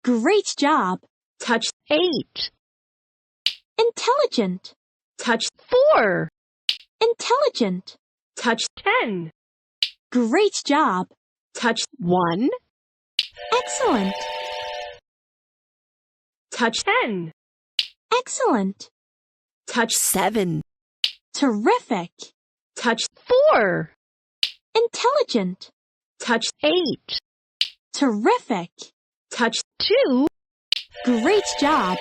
Great job. Touch 8. Intelligent. Touch 4. Intelligent. Touch 10. Great job. Touch 1. Excellent. Touch 10. Excellent. Touch 7. Terrific. Touch 4. Intelligent. Touch 8. Terrific. Touch 2. Great job.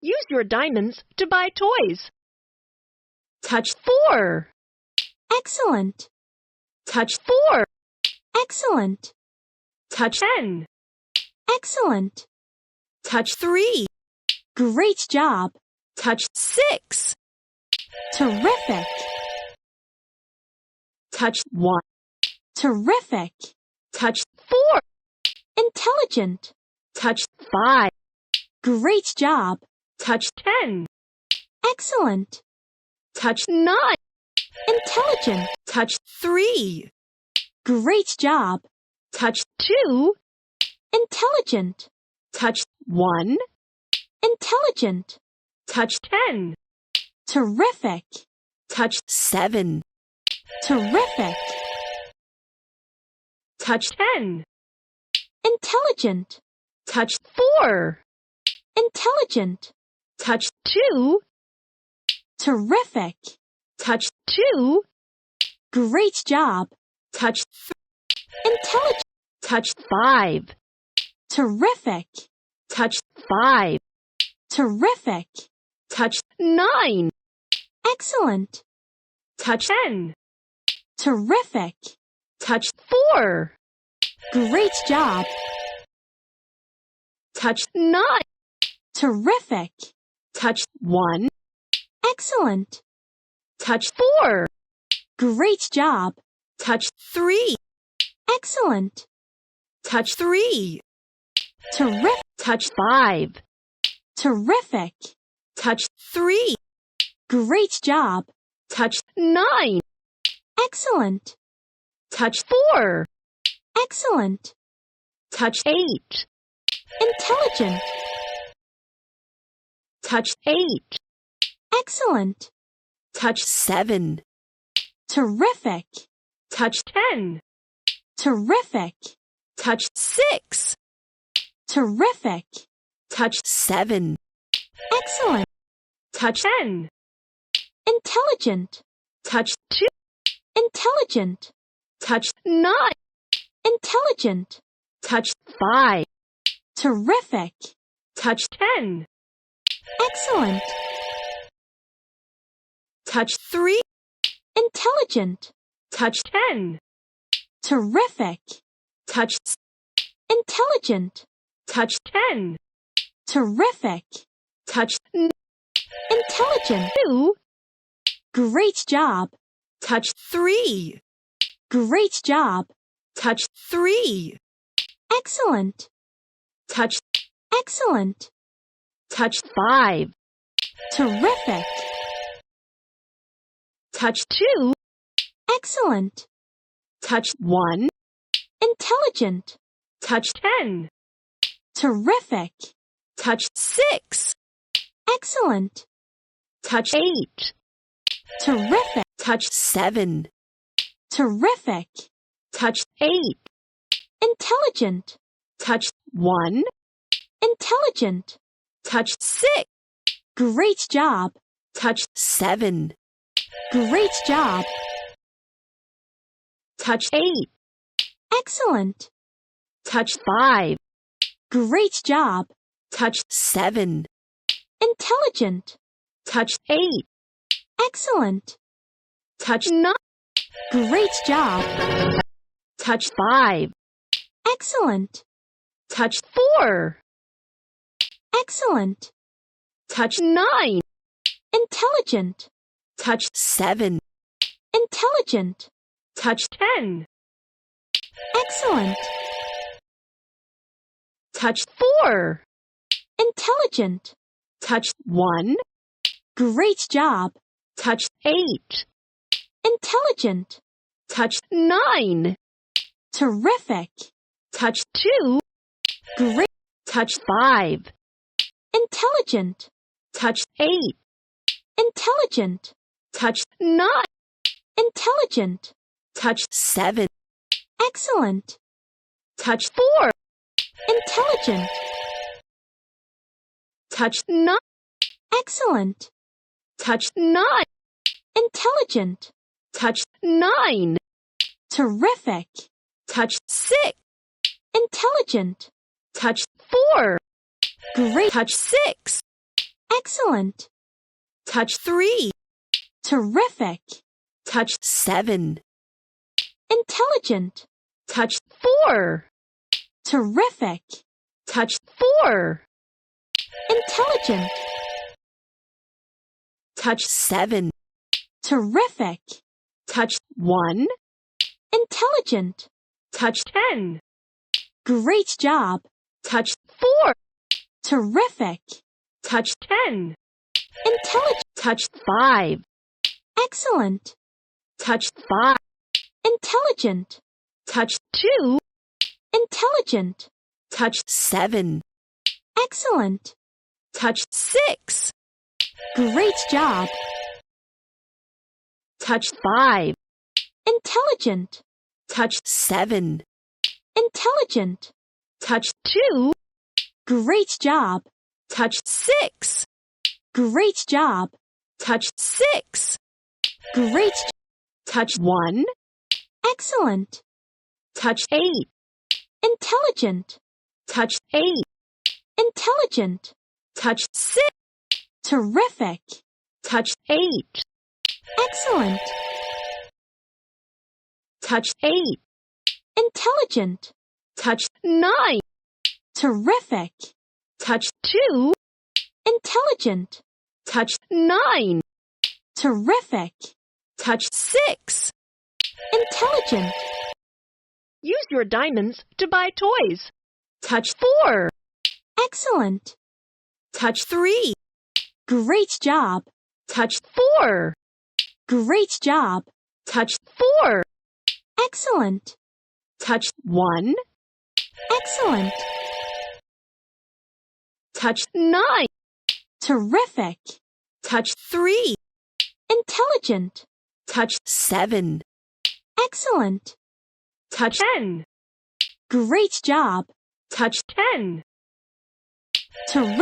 Use your diamonds to buy toys. Touch 4. Excellent. Touch 4. Excellent. Touch 10. Excellent. Touch 3. Great job. Touch 6. Terrific. Touch 1. Terrific. Touch 4. Intelligent. Touch 5. Great job. Touch 10. Excellent. Touch 9. Intelligent. Touch 3. Great job. Touch 2. Intelligent. Touch 1. Intelligent. Touch 10. Terrific. Touch 7. Terrific. Touch 10. Intelligent. Touch 4. Intelligent. Touch 2. Terrific. Touch 2. Great job. Touch 3. Intelligent. Touch 5. Terrific. Touch 5. Terrific. Touch 9. Excellent. Touch 10. Terrific. Touch 4. Great job. Touch 9. Terrific. Touch 1. Excellent. Touch 4. Great job. Touch 3. Excellent. Touch 3. Terrific. Touch 5. Terrific. Touch 3. Great job. Touch 9. Excellent. Touch 4. Excellent. Touch 8. Intelligent. Touch 8. Excellent. Touch 7. Terrific. Touch 10. Terrific. Touch 6. Terrific. Touch 7. Excellent. Touch 10. Intelligent. Touch 2. Intelligent. Touch 9. Intelligent. Touch 5. Terrific. Touch 10. Excellent. Touch 3. Intelligent. Touch 10. Terrific. Touch Intelligent. Touch 10. Terrific. Touch Intelligent. 2. Great job. Touch 3. Great job. Touch 3. Excellent. Touch Excellent. Touch 5. Terrific. Touch 2. Excellent. Touch 1. Intelligent. Touch 10. Terrific. Touch 6. Excellent. Touch 8. Terrific. Touch 7. Terrific. Touch 8. Intelligent. Touch 1. Intelligent. Touch 6. Great job. Touch 7. Great job. Touch 8. Excellent. Touch 5. Great job. Touch 7. Intelligent. Touch 8. Excellent. Touch 9. Great job. Touch 5. Excellent. Touch 4. Excellent. Touch 9. Intelligent. Touch 7. Intelligent. Touch 10. Excellent. Touch 4. Intelligent. Touch 1. Great job. Touch 8. Intelligent. Touch 9. Terrific. Touch 2. Great. Touch 5. Intelligent. Touch 8. Intelligent. Touch 9. Intelligent. Touch 7. Excellent. Touch 4. Intelligent. Touch 9. Excellent. Touch 9. Intelligent. Touch 9. Terrific. Touch 6. Intelligent. Touch 4. Great. Touch 6. Excellent. Touch 3. Terrific. Touch 7. Intelligent. Touch 4. Terrific. Touch 4. Intelligent. Touch 7. Terrific. Touch 1. Intelligent. Touch 10. Great job. Touch 4. Terrific. Touch 10. Intelligent. Touch 5. Excellent. Touch 5. Intelligent. Touch 2. Intelligent. Touch 7. Excellent. Touch 6. Great job. Touch 5. Intelligent. Touch 7. Intelligent. Touch 2. Great job. Touch 6. Great job. Touch 6. Great. Touch 1. Excellent. Touch 8. Intelligent. Touch 8. Intelligent. Touch 6. Terrific. Touch 8. Excellent. Touch 8. Intelligent. Touch 9. Terrific. Touch 2. Intelligent. Touch 9. Terrific. Touch 6. Intelligent. Use your diamonds to buy toys. Touch 4. Excellent. Touch 3. Great job. Touch 4. Great job. Touch 4. Excellent. Touch 1. Excellent. Touch 9. Terrific. Touch 3. Intelligent. Touch 7. Excellent. Touch 10. Great job. Touch 10. Terrific.